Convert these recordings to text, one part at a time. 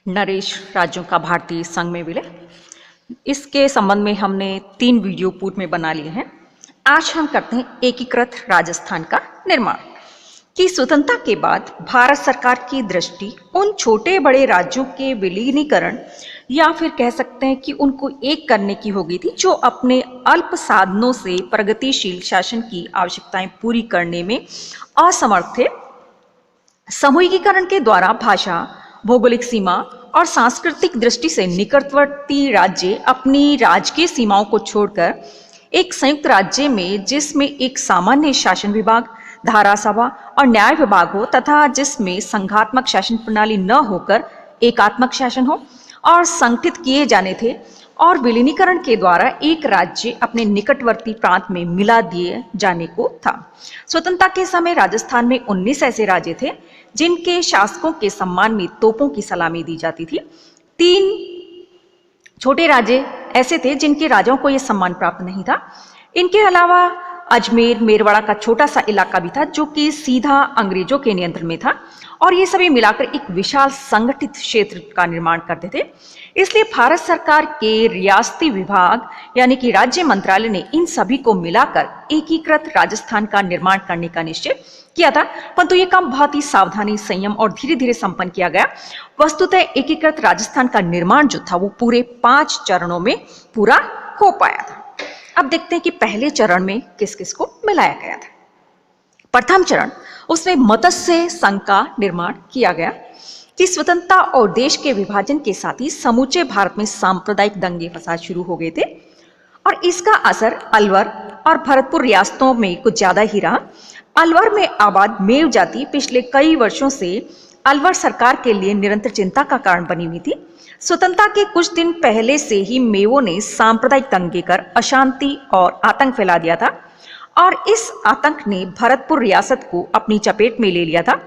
नरेश राज्यों का भारतीय संघ में विलय। इसके संबंध में हमने 3 वीडियो पूर्व में बना लिए हैं। आज हम करते हैं एकीकृत राजस्थान का निर्माण। कि स्वतंत्रता के बाद भारत सरकार की दृष्टि उन छोटे बड़े राज्यों के विलीनीकरण या फिर कह सकते हैं कि उनको एक करने की हो गई थी, जो अपने अल्प साधनों से प्रगतिशील शासन की आवश्यकताएं पूरी करने में असमर्थ थे। समूहीकरण के द्वारा भाषा, भौगोलिक सीमा और सांस्कृतिक दृष्टि से निकटवर्ती राज्य अपनी राजकीय सीमाओं को छोड़कर एक संयुक्त राज्य में, जिसमें एक सामान्य शासन विभाग, धारा सभा और न्याय विभाग हो तथा जिसमें संघात्मक शासन प्रणाली न होकर एकात्मक शासन हो और संगठित किए जाने थे, और विलीनीकरण के द्वारा एक राज्य अपने निकटवर्ती प्रांत में मिला दिए जाने को था। स्वतंत्रता के समय राजस्थान में 19 ऐसे राज्य थे जिनके शासकों के सम्मान में तोपों की सलामी दी जाती थी। 3 छोटे राज्य ऐसे थे जिनके राजाओं को यह सम्मान प्राप्त नहीं था। इनके अलावा अजमेर, मेरवाड़ा का छोटा सा इलाका भी था जो कि सीधा अंग्रेजों के नियंत्रण में था, और ये सभी मिलाकर एक विशाल संगठित क्षेत्र का निर्माण करते थे। इसलिए भारत सरकार के रियासती विभाग यानी कि राज्य मंत्रालय ने इन सभी को मिलाकर एकीकृत राजस्थान का निर्माण करने का निश्चय किया था, परंतु यह काम बहुत ही सावधानी, संयम और धीरे धीरे संपन्न किया गया। वस्तुतः एकीकृत राजस्थान का निर्माण जो था वो पूरे 5 चरणों में पूरा हो पाया था। अब देखते हैं कि पहले चरण में किस किस को मिलाया गया था। प्रथम चरण, उसमें मत्स्य संघ का निर्माण किया गया कि स्वतंत्रता और देश के विभाजन के साथ ही समूचे भारत में सांप्रदायिक दंगे फसाद शुरू हो गए थे, और इसका असर अलवर और भरतपुर रियासतों में कुछ ज्यादा ही रहा। अलवर में आबाद मेव जाति पिछले कई वर्षों से अलवर सरकार के लिए निरंतर चिंता का कारण बनी हुई थी। स्वतंत्रता के कुछ दिन पहले से ही मेवों ने सांप्रदायिक दंगे कर अशांति और आतंक फैला दिया था, और इस आतंक ने भरतपुर रियासत को अपनी चपेट में ले लिया था।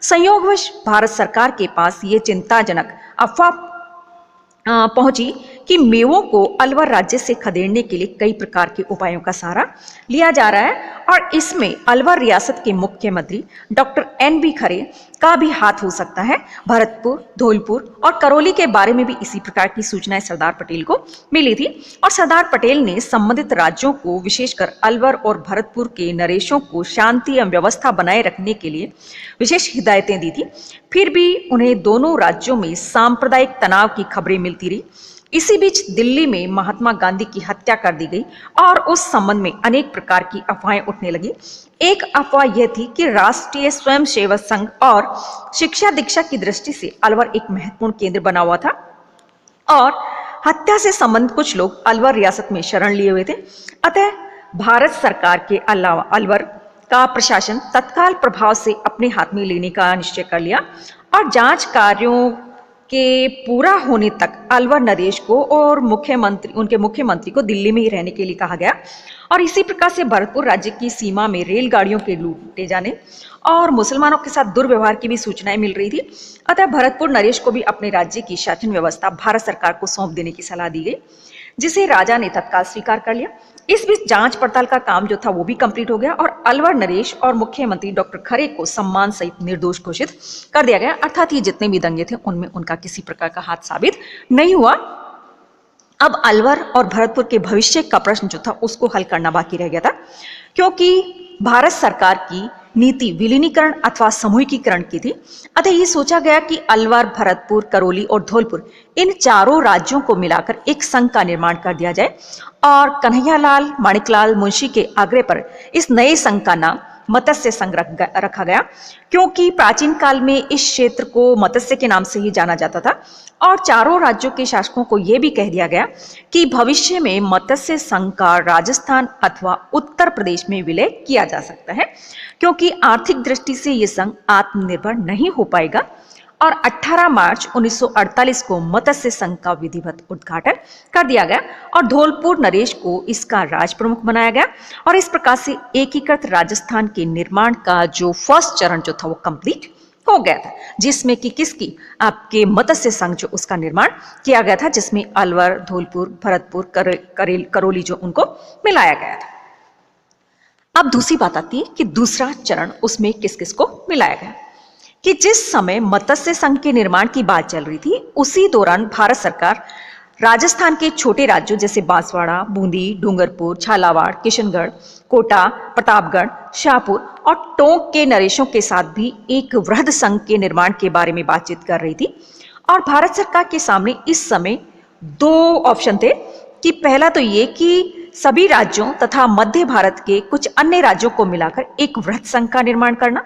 संयोगवश भारत सरकार के पास ये चिंताजनक अफवाह पहुंची कि मेवों को अलवर राज्य से खदेड़ने के लिए कई प्रकार के उपायों का सहारा लिया जा रहा है, और इसमें अलवर रियासत के मुख्यमंत्री डॉक्टर NB खरे का भी हाथ हो सकता है। भरतपुर, धौलपुर और करौली के बारे में भी इसी प्रकार की सूचनाएं सरदार पटेल को मिली थी, और सरदार पटेल ने संबंधित राज्यों को, विशेषकर अलवर और भरतपुर के नरेशों को शांति एवं व्यवस्था बनाए रखने के लिए विशेष हिदायतें दी थी। फिर भी उन्हें दोनों राज्यों में सांप्रदायिक तनाव की खबरें मिलती रही। इसी बीच दिल्ली में महात्मा गांधी की हत्या कर दी गई, और उस संबंध में अनेक प्रकार की अफवाहें उठने लगी। एक अफवाह यह थी कि राष्ट्रीय स्वयंसेवक संघ और शिक्षा दीक्षा की दृष्टि से अलवर एक महत्वपूर्ण केंद्र बना हुआ था, और हत्या से संबंधित कुछ लोग अलवर रियासत में शरण लिए हुए थे। अतः भारत सरकार के अलावा अलवर का प्रशासन तत्काल प्रभाव से अपने हाथ में लेने का निश्चय कर लिया, और जांच कार्यों के पूरा होने तक अलवर नरेश को और उनके मुख्यमंत्री को दिल्ली में ही रहने के लिए कहा गया। और इसी प्रकार से भरतपुर राज्य की सीमा में रेलगाड़ियों के लूटे जाने और मुसलमानों के साथ दुर्व्यवहार की भी सूचनाएं मिल रही थी। अतः भरतपुर नरेश को भी अपने राज्य की शासन व्यवस्था भारत सरकार को सौंप देने की सलाह दी गई, जिसे राजा ने तत्काल स्वीकार कर लिया। इस बीच जांच पड़ताल का काम जो था वो भी कंप्लीट हो गया, और अलवर नरेश और मुख्यमंत्री डॉक्टर खरे को सम्मान सहित निर्दोष घोषित कर दिया गया। अर्थात ये जितने भी दंगे थे उनमें उनका किसी प्रकार का हाथ साबित नहीं हुआ। अब अलवर और भरतपुर के भविष्य का प्रश्न जो था उसको हल करना बाकी रह गया था, क्योंकि भारत सरकार की नीति विलीनीकरण अथवा समूहीकरण की थी। अतः ये सोचा गया कि अलवर, भरतपुर, करौली और धौलपुर इन चारों राज्यों को मिलाकर एक संघ का निर्माण कर दिया जाए, और कन्हैयालाल माणिकलाल मुंशी के आग्रह पर इस नए संघ का नाम मत्स्य संघ रखा गया, क्योंकि प्राचीन काल में इस क्षेत्र को मत्स्य के नाम से ही जाना जाता था। और चारों राज्यों के शासकों को यह भी कह दिया गया कि भविष्य में मत्स्य संघ का राजस्थान अथवा उत्तर प्रदेश में विलय किया जा सकता है, क्योंकि आर्थिक दृष्टि से यह संघ आत्मनिर्भर नहीं हो पाएगा। और 18 मार्च 1948 को मत्स्य संघ का विधिवत उद्घाटन कर दिया गया, और धौलपुर नरेश को इसका राज प्रमुख बनाया गया, और इस प्रकार से एकीकृत राजस्थान के निर्माण का जो फर्स्ट चरण जो था वो कंप्लीट हो गया था, जिसमें कि किसकी, आपके मत्स्य संघ जो उसका निर्माण किया गया था, जिसमें अलवर, धौलपुर, भरतपुर, करौली जो उनको मिलाया गया था। अब दूसरी बात आती है कि दूसरा चरण उसमें किस किस को मिलाया गया, कि जिस समय मत्स्य संघ के निर्माण की बात चल रही थी, उसी दौरान भारत सरकार राजस्थान के छोटे राज्यों जैसे बांसवाड़ा, बूंदी, डूंगरपुर, झालावाड़, किशनगढ़, कोटा, प्रतापगढ़, शाहपुर और टोंक के नरेशों के साथ भी एक वृहद संघ के निर्माण के बारे में बातचीत कर रही थी। और भारत सरकार के सामने इस समय दो ऑप्शन थे कि पहला तो ये कि सभी राज्यों तथा मध्य भारत के कुछ अन्य राज्यों को मिलाकर एक वृहद संघ का निर्माण करना।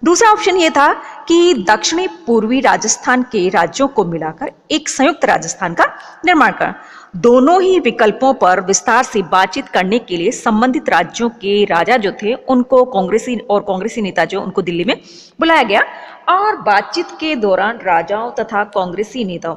दूसरा ऑप्शन ये था कि दक्षिणी पूर्वी राजस्थान के राज्यों को मिलाकर एक संयुक्त राजस्थान का निर्माण करना। दोनों ही विकल्पों पर विस्तार से बातचीत करने के लिए संबंधित राज्यों के राजा जो थे उनको कांग्रेसी नेता जो उनको दिल्ली में बुलाया गया। और बातचीत के दौरान राजाओं तथा कांग्रेसी नेताओं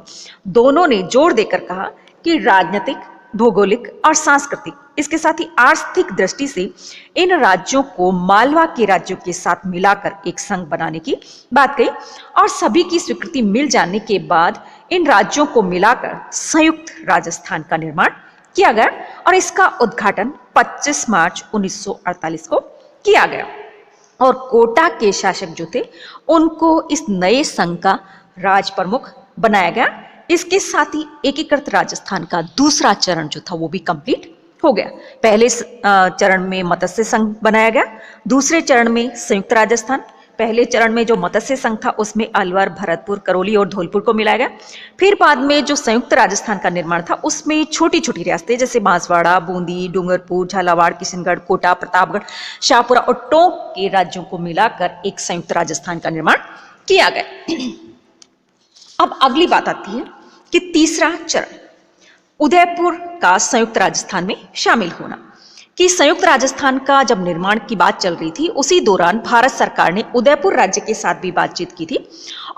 दोनों ने जोर देकर कहा कि राजनीतिक, भौगोलिक और सांस्कृतिक, इसके साथ ही आर्थिक दृष्टि से इन राज्यों को मालवा के राज्यों के साथ मिलाकर एक संघ बनाने की बात कही। और सभी की स्वीकृति मिल जाने के बाद इन राज्यों को मिलाकर संयुक्त राजस्थान का निर्माण किया गया और इसका उद्घाटन 25 मार्च 1948 को किया गया। और कोटा के शासक जो थे उनको इस नए संघ का राज प्रमुख बनाया गया। इसके साथ ही एकीकृत राजस्थान का दूसरा चरण जो था वो भी कंप्लीट हो गया। पहले चरण में मत्स्य संघ बनाया गया, दूसरे चरण में संयुक्त राजस्थान। पहले चरण में जो मत्स्य संघ था उसमें अलवर, भरतपुर, करौली और धौलपुर को मिलाया गया। फिर बाद में जो संयुक्त राजस्थान का निर्माण था उसमें छोटी छोटी रियासतें जैसे बांसवाड़ा, बूंदी, डूंगरपुर, झालावाड़, किशनगढ़, कोटा, प्रतापगढ़, शाहपुरा और टोंक के राज्यों को मिलाकर एक संयुक्त राजस्थान का निर्माण किया गया। अब अगली बात आती है कि तीसरा चरण उदयपुर का संयुक्त राजस्थान में शामिल होना। कि संयुक्त राजस्थान का जब निर्माण की बात चल रही थी उसी दौरान भारत सरकार ने उदयपुर राज्य के साथ भी बातचीत की थी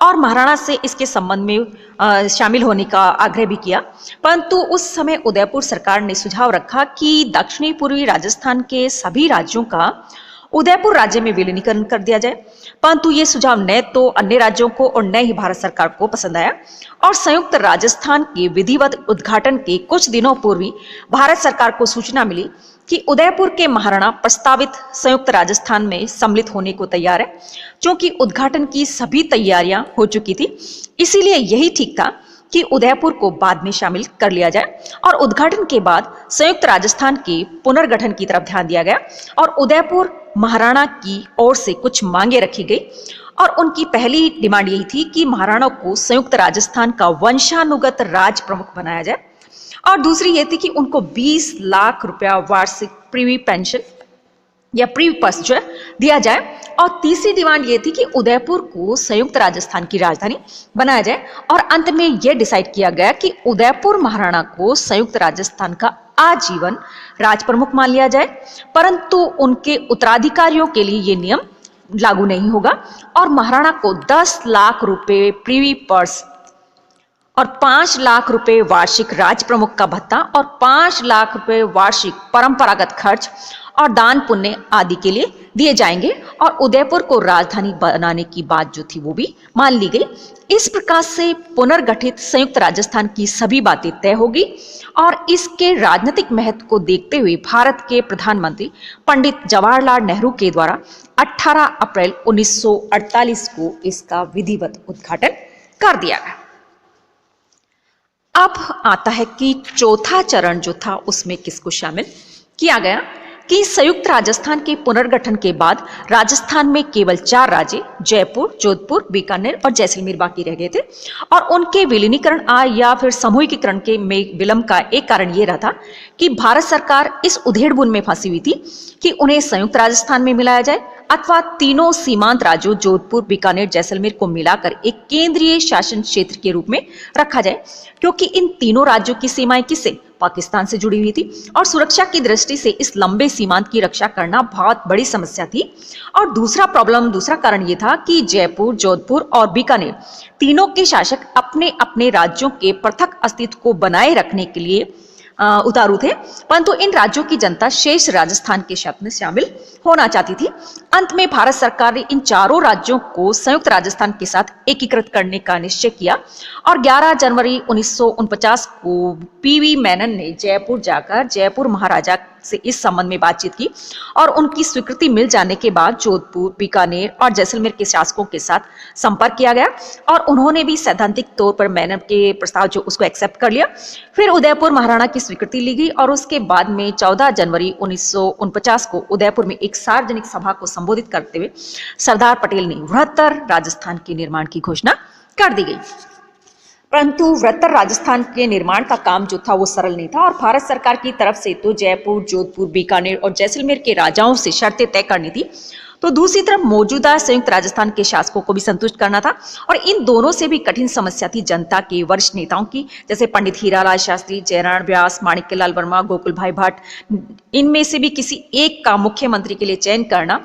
और महाराणा से इसके संबंध में शामिल होने का आग्रह भी किया। परंतु उस समय उदयपुर सरकार ने सुझाव रखा कि दक्षिणी पूर्वी राजस्थान के सभी राज्यों का उदयपुर राज्य में विलीनीकरण कर दिया जाए। परंतु ये सुझाव न तो अन्य राज्यों को और न ही भारत सरकार को पसंद आया और संयुक्त राजस्थान के विधिवत उद्घाटन के कुछ दिनों पूर्व ही भारत सरकार को सूचना मिली कि उदयपुर के महाराणा प्रस्तावित संयुक्त राजस्थान में सम्मिलित होने को तैयार है। क्योंकि उद्घाटन की सभी तैयारियां हो चुकी थी, इसीलिए यही ठीक था कि उदयपुर को बाद में शामिल कर लिया जाए और उद्घाटन के बाद संयुक्त राजस्थान के पुनर्गठन की तरफ ध्यान दिया गया और उदयपुर महाराणा की ओर से कुछ मांगे रखी गई। और उनकी पहली डिमांड यही थी कि महाराणा को संयुक्त राजस्थान का वंशानुगत राज प्रमुख बनाया जाए और दूसरी ये थी कि उनको 20 लाख रुपया वार्षिक प्रीवी पेंशन या प्रीवी पर्स जो है दिया जाए। और तीसरी डिमांड ये थी कि उदयपुर को संयुक्त राजस्थान की राजधानी बनाया जाए। और अंत में यह डिसाइड किया गया कि उदयपुर महाराणा को संयुक्त राजस्थान का आजीवन राज प्रमुख मान लिया जाए, परंतु उनके उत्तराधिकारियों के लिए ये नियम लागू नहीं होगा और महाराणा को 10 लाख रुपए प्रीवी पर्स और 5 लाख रुपए वार्षिक राज प्रमुख का भत्ता और 5 लाख रुपए वार्षिक परंपरागत खर्च और दान पुण्य आदि के लिए दिए जाएंगे और उदयपुर को राजधानी बनाने की बात जो थी वो भी मान ली गई। इस प्रकार से पुनर्गठित संयुक्त राजस्थान की सभी बातें तय होगी और इसके राजनीतिक महत्व को देखते हुए भारत के प्रधानमंत्री पंडित जवाहरलाल नेहरू के द्वारा 18 अप्रैल 1948 को इसका विधिवत उद्घाटन कर दिया गया। अब आता है कि चौथा चरण जो था उसमें किसको शामिल किया गया कि संयुक्त राजस्थान के पुनर्गठन के बाद राजस्थान में केवल 4 राज्य जयपुर, जोधपुर, बीकानेर और जैसलमेर बाकी रह गए थे और उनके विलीनीकरण या फिर समूहीकरण के में विलंब का एक कारण ये रहा था कि भारत सरकार इस उधेड़बुन में फंसी हुई थी कि उन्हें संयुक्त राजस्थान में मिलाया जाए अथवा तीनों सीमांत राज्यों जोधपुर, बीकानेर, जैसलमेर को मिलाकर एक केंद्रीय शासन क्षेत्र के रूप में रखा जाए, क्योंकि इन तीनों राज्यों की सीमाएं किससे पाकिस्तान से जुड़ी हुई थी और सुरक्षा की दृष्टि से इस लंबे सीमांत की रक्षा करना बहुत बड़ी समस्या थी। और दूसरा कारण यह था कि जयपुर, जोधपुर और बीकानेर तीनों के शासक अपने अपने राज्यों के पृथक अस्तित्व को बनाए रखने के लिए उतारू थे, परंतु इन राज्यों की जनता शेष राजस्थान के शब्द में शामिल होना चाहती थी। अंत में भारत सरकार ने इन चारों राज्यों को संयुक्त राजस्थान के साथ एकीकृत करने का निश्चय किया और 11 जनवरी 1949 को पीवी मेनन ने जयपुर जाकर जयपुर महाराजा से इस संबंध में बातचीत की और उनकी स्वीकृति मिल जाने के बाद जोधपुर, बीकानेर और जैसलमेर के शासकों के साथ संपर्क किया गया और उन्होंने भी सैद्धांतिक तौर पर मैनर के प्रस्ताव जो उसको एक्सेप्ट कर लिया। फिर उदयपुर महाराणा की स्वीकृति ली गई और उसके बाद में 14 जनवरी 1949 को उदयपुर में एक सार्वजनिक सभा को संबोधित करते हुए सरदार पटेल ने बृहत्तर राजस्थान के निर्माण की घोषणा कर दी गई। परंतु बृहत्तर राजस्थान के निर्माण का काम जो था वो सरल नहीं था और भारत सरकार की तरफ से तो जयपुर, जोधपुर, बीकानेर और जैसलमेर के राजाओं से शर्तें तय करनी थी, तो दूसरी तरफ मौजूदा संयुक्त राजस्थान के शासकों को भी संतुष्ट करना था और इन दोनों से भी कठिन समस्या थी जनता के वरिष्ठ नेताओं की, जैसे पंडित हीरालाल शास्त्री, जयनारायण व्यास, माणिक्यलाल वर्मा, गोकुल भाई भट्ट। इनमें से भी किसी एक का मुख्यमंत्री के लिए चयन करना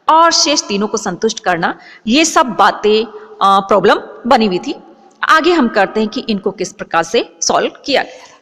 और शेष तीनों को संतुष्ट करना, ये सब बातें प्रॉब्लम बनी हुई थी। आगे हम करते हैं कि इनको किस प्रकार से सॉल्व किया गया।